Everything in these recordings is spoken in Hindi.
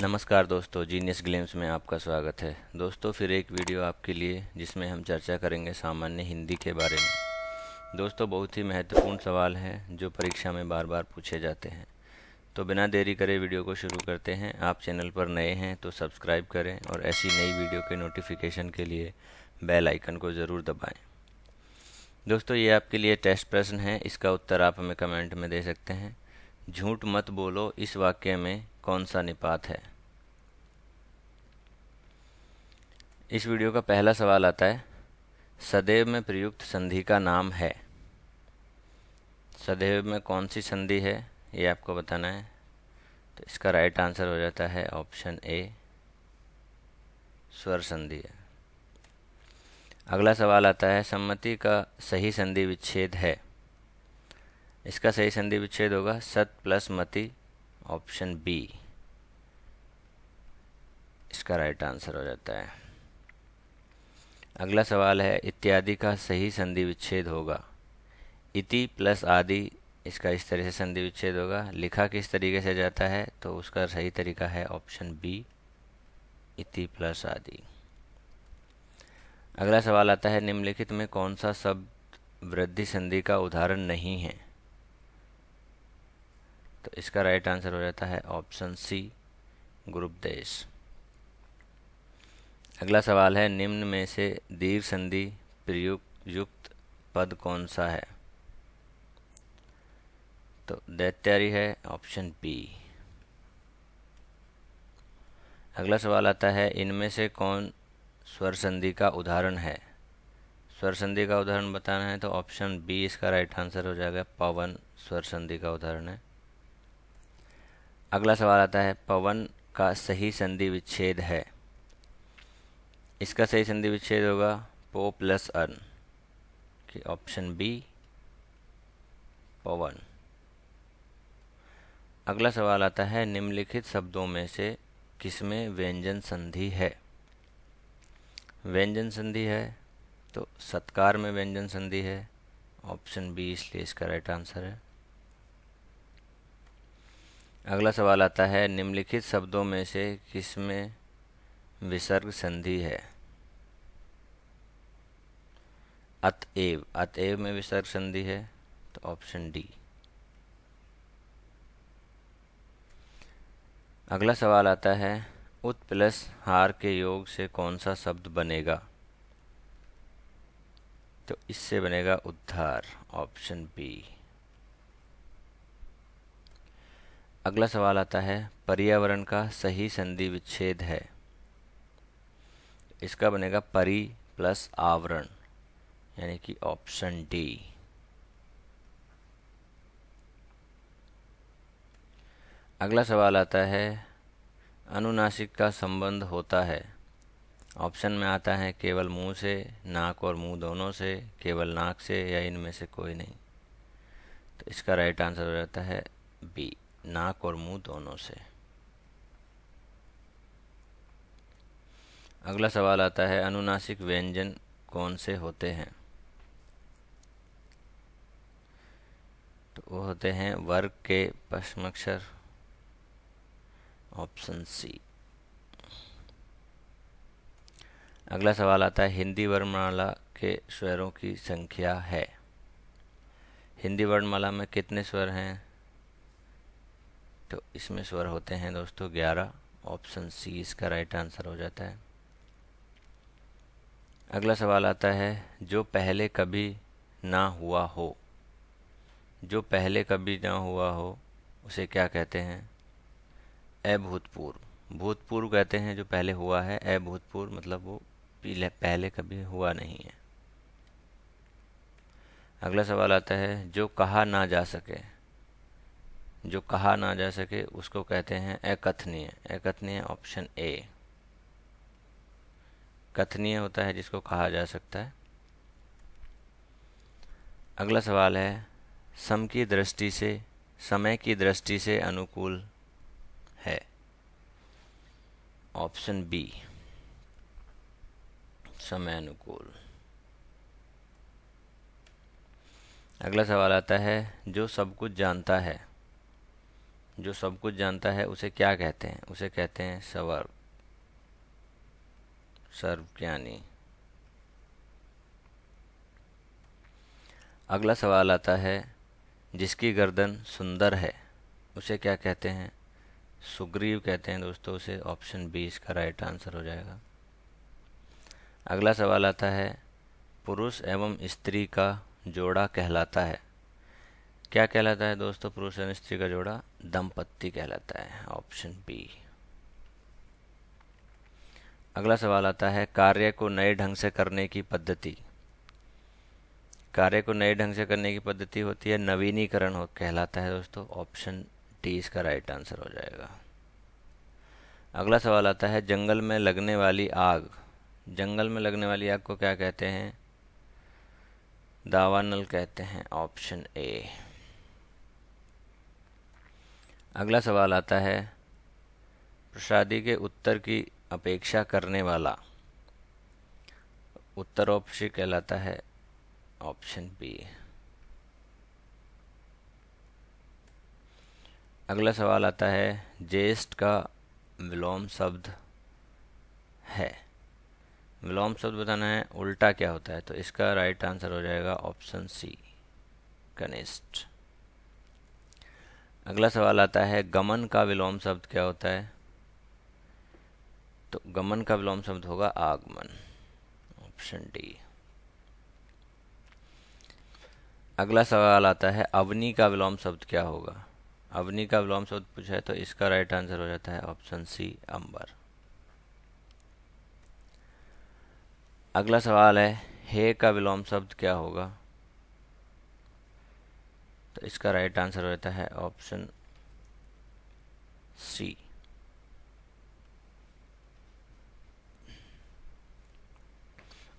नमस्कार दोस्तों, जीनियस ग्लिम्स में आपका स्वागत है। दोस्तों, फिर एक वीडियो आपके लिए जिसमें हम चर्चा करेंगे सामान्य हिंदी के बारे में। दोस्तों, बहुत ही महत्वपूर्ण सवाल हैं जो परीक्षा में बार बार पूछे जाते हैं। तो बिना देरी करे वीडियो को शुरू करते हैं। आप चैनल पर नए हैं तो सब्सक्राइब करें और ऐसी नई वीडियो के नोटिफिकेशन के लिए बेल आइकन को ज़रूर दबाएँ। दोस्तों, ये आपके लिए टेस्ट प्रश्न है, इसका उत्तर आप हमें कमेंट में दे सकते हैं। झूठ मत बोलो इस वाक्य में कौन सा निपात है। इस वीडियो का पहला सवाल आता है, सदैव में प्रयुक्त संधि का नाम है। सदैव में कौन सी संधि है ये आपको बताना है। तो इसका राइट आंसर हो जाता है ऑप्शन ए, स्वर संधि है। अगला सवाल आता है, सम्मति का सही संधि विच्छेद है। इसका सही संधि विच्छेद होगा सत प्लस मति, ऑप्शन बी इसका राइट आंसर हो जाता है। अगला सवाल है, इत्यादि का सही संधि विच्छेद होगा। इति प्लस आदि, इसका इस तरह से संधि विच्छेद होगा। लिखा किस तरीके से जाता है तो उसका सही तरीका है ऑप्शन बी, इति प्लस आदि। अगला सवाल आता है, निम्नलिखित में कौन सा शब्द वृद्धि संधि का उदाहरण नहीं है। तो इसका राइट आंसर हो जाता है ऑप्शन सी, ग्रुपदेश। अगला सवाल है, निम्न में से दीर्घ संधि प्रयुक्त युक्त पद कौन सा है। तो दैत्यारी है, ऑप्शन बी। अगला सवाल आता है, इनमें से कौन स्वर संधि का उदाहरण है। स्वर संधि का उदाहरण बताना है तो ऑप्शन बी इसका राइट आंसर हो जाएगा, पवन स्वर संधि का उदाहरण है। अगला सवाल आता है, पवन का सही संधि विच्छेद है। इसका सही संधि विच्छेद होगा पो प्लस अन, कि ऑप्शन बी, पवन। अगला सवाल आता है, निम्नलिखित शब्दों में से किसमें व्यंजन संधि है। व्यंजन संधि है तो सत्कार में व्यंजन संधि है, ऑप्शन बी इसलिए इसका राइट आंसर है। अगला सवाल आता है, निम्नलिखित शब्दों में से किसमें विसर्ग संधि है। अतएव, अतएव में विसर्ग संधि है तो ऑप्शन डी। अगला सवाल आता है, उत प्लस हार के योग से कौन सा शब्द बनेगा। तो इससे बनेगा उद्धार, ऑप्शन बी। अगला सवाल आता है, पर्यावरण का सही संधि विच्छेद है। इसका बनेगा परि प्लस आवरण, यानी कि ऑप्शन डी। अगला सवाल आता है, अनुनासिक का संबंध होता है। ऑप्शन में आता है केवल मुंह से, नाक और मुंह दोनों से, केवल नाक से, या इनमें से कोई नहीं। तो इसका राइट आंसर हो जाता है बी, नाक और मुंह दोनों से। अगला सवाल आता है, अनुनासिक व्यंजन कौन से होते हैं। तो वो होते हैं वर्ग के पश्चमक्षर, ऑप्शन सी। अगला सवाल आता है, हिंदी वर्णमाला के स्वरों की संख्या है। हिंदी वर्णमाला में कितने स्वर हैं। तो इसमें स्वर होते हैं दोस्तों 11, ऑप्शन सी इसका राइट आंसर हो जाता है। अगला सवाल आता है, जो पहले कभी ना हुआ हो। जो पहले कभी ना हुआ हो उसे क्या कहते हैं। अभूतपूर्व, भूतपूर्व कहते हैं जो पहले हुआ है। अभूतपूर्व मतलब वो पहले कभी हुआ नहीं है। अगला सवाल आता है, जो कहा ना जा सके। जो कहा ना जा सके उसको कहते हैं अकथनीय। अकथनीय ऑप्शन ए। कथनीय होता है जिसको कहा जा सकता है। अगला सवाल है, सम की दृष्टि से, समय की दृष्टि से अनुकूल है। ऑप्शन बी, समय अनुकूल। अगला सवाल आता है, जो सब कुछ जानता है। जो सब कुछ जानता है उसे क्या कहते हैं? उसे कहते हैं सर्व, सर्वज्ञानी। अगला सवाल आता है, जिसकी गर्दन सुंदर है उसे क्या कहते हैं? सुग्रीव कहते हैं दोस्तों उसे। ऑप्शन बी इसका राइट आंसर हो जाएगा। अगला सवाल आता है, पुरुष एवं स्त्री का जोड़ा कहलाता है, क्या कहलाता है दोस्तों? पुरुष एवं स्त्री का जोड़ा दंपत्ति कहलाता है। Option B. अगला सवाल आता है, कार्य को नए ढंग से करने की पद्धति, कार्य को नए ढंग से करने की पद्धति होती है नवीनीकरण हो कहलाता है दोस्तों। ऑप्शन डी इसका राइट आंसर हो जाएगा। अगला सवाल आता है, जंगल में लगने वाली आग, जंगल में लगने वाली आग को क्या कहते हैं? दावानल कहते हैं। Option A. अगला सवाल आता है, प्रसादी के उत्तर की अपेक्षा करने वाला उत्तरोपशी कहलाता है। Option B. अगला सवाल आता है, ज्येष्ठ का विलोम शब्द है, विलोम शब्द बताना है, उल्टा क्या होता है? तो इसका राइट आंसर हो जाएगा ऑप्शन सी, कनिष्ठ। अगला सवाल आता है, गमन का विलोम शब्द क्या होता है? तो गमन का विलोम शब्द होगा आगमन। Option D. अगला सवाल आता है, अवनी का विलोम शब्द क्या होगा? अवनी का विलोम शब्द पूछा है तो इसका राइट आंसर हो जाता है ऑप्शन सी, अंबर। अगला सवाल है, हे का विलोम शब्द क्या होगा? तो इसका राइट आंसर हो जाता है ऑप्शन सी।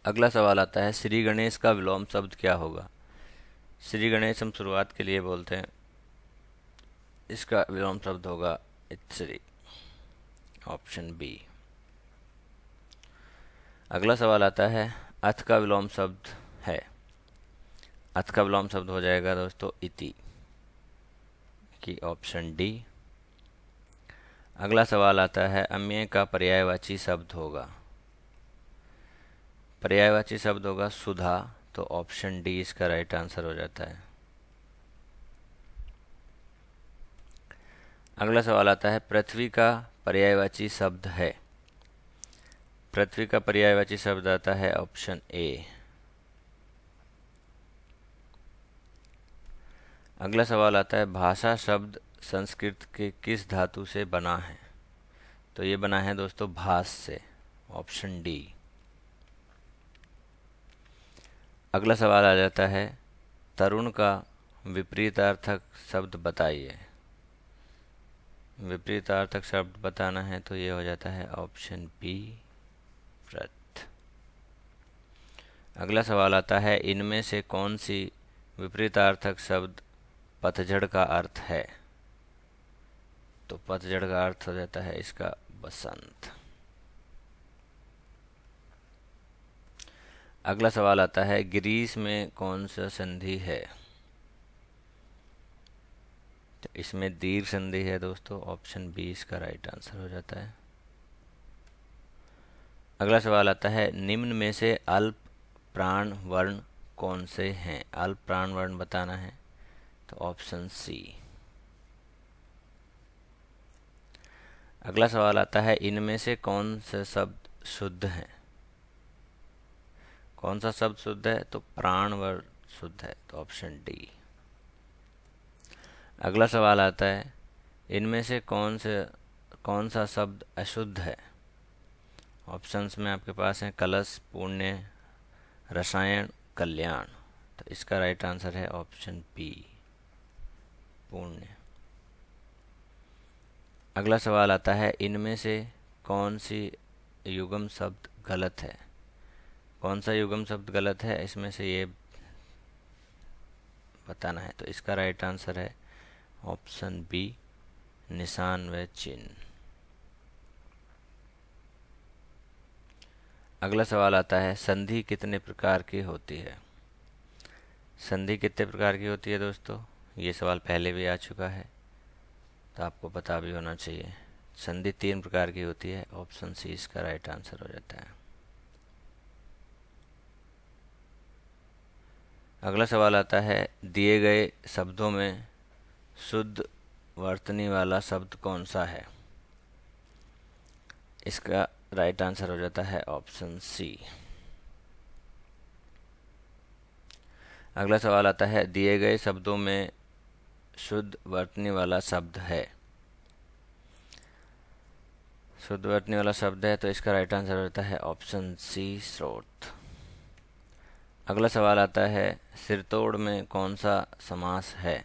अगला सवाल आता है, श्री गणेश का विलोम शब्द क्या होगा? श्री गणेश हम शुरुआत के लिए बोलते हैं, इसका विलोम शब्द होगा इत्श्री। Option B. अगला सवाल आता है, अथ का विलोम शब्द है, अथ का विलोम शब्द हो जाएगा दोस्तों इति की। Option D. अगला सवाल आता है, अम्य का पर्यायवाची शब्द होगा, पर्यायवाची शब्द होगा सुधा। तो ऑप्शन डी इसका राइट आंसर हो जाता है। अगला सवाल आता है, पृथ्वी का पर्यायवाची शब्द है, पृथ्वी का पर्यायवाची शब्द आता है ऑप्शन ए। अगला सवाल आता है, भाषा शब्द संस्कृत के किस धातु से बना है? तो ये बना है दोस्तों भास से। Option D. अगला सवाल आ जाता है, तरुण का विपरीतार्थक शब्द बताइए, विपरीतार्थक शब्द बताना है तो ये हो जाता है ऑप्शन बी, व्रत। अगला सवाल आता है, इनमें से कौन सी विपरीतार्थक शब्द पतझड़ का अर्थ है? तो पतझड़ का अर्थ हो जाता है इसका बसंत। अगला सवाल आता है, ग्रीस में कौन सा संधि है? तो इसमें दीर्घ संधि है दोस्तों। ऑप्शन बी इसका राइट आंसर हो जाता है। अगला सवाल आता है, निम्न में से अल्प प्राण वर्ण कौन से हैं? अल्प प्राण वर्ण बताना है तो ऑप्शन सी। अगला सवाल आता है, इनमें से कौन से शब्द शुद्ध हैं? कौन सा शब्द शुद्ध है? तो प्राण वर्ण शुद्ध है। तो ऑप्शन डी। अगला सवाल आता है, इनमें से कौन सा शब्द अशुद्ध है? ऑप्शंस में आपके पास हैं कलश, पुण्य, रसायन, कल्याण। तो इसका राइट आंसर है ऑप्शन बी, पुण्य। अगला सवाल आता है, इनमें से कौन सी युग्म शब्द गलत है? कौन सा युग्म शब्द गलत है इसमें से ये बताना है। तो इसका राइट आंसर है ऑप्शन बी, निशान व चिन्ह। अगला सवाल आता है, संधि कितने प्रकार की होती है? संधि कितने प्रकार की होती है दोस्तों? ये सवाल पहले भी आ चुका है। तो आपको पता भी होना चाहिए। संधि 3 प्रकार की होती है, ऑप्शन सी इसका राइट आंसर हो जाता है। अगला सवाल आता है, दिए गए शब्दों में शुद्ध वर्तनी वाला शब्द कौन सा है? इसका राइट आंसर हो जाता है ऑप्शन सी। अगला सवाल आता है, दिए गए शब्दों में शुद्ध वर्तनी वाला शब्द है। शुद्ध वर्तनी वाला शब्द है तो इसका राइट आंसर हो जाता है ऑप्शन सी, स्रोत। अगला सवाल आता है, सिरतोड़ में कौन सा समास है?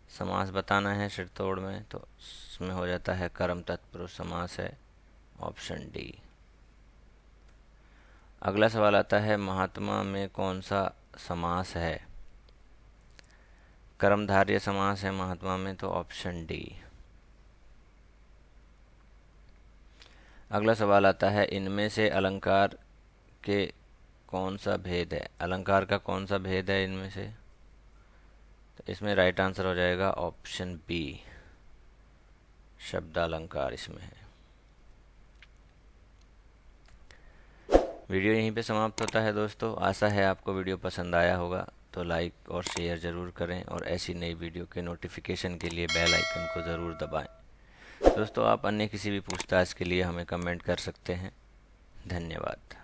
समास बताना है सिरतोड़ में, तो इसमें हो जाता है कर्म तत्पुरुष समास है, ऑप्शन डी। अगला सवाल आता है, महात्मा में कौन सा समास है? कर्मधारय समास है महात्मा में, तो ऑप्शन डी। अगला सवाल आता है, इनमें से अलंकार के कौन सा भेद है? अलंकार का कौन सा भेद है इनमें से? तो इसमें राइट आंसर हो जाएगा ऑप्शन बी, शब्दालंकार इसमें है। वीडियो यहीं पे समाप्त होता है दोस्तों। आशा है आपको वीडियो पसंद आया होगा, तो लाइक और शेयर ज़रूर करें और ऐसी नई वीडियो के नोटिफिकेशन के लिए बेल आइकन को ज़रूर दबाएं। दोस्तों, आप अन्य किसी भी पूछताछ के लिए हमें कमेंट कर सकते हैं। धन्यवाद।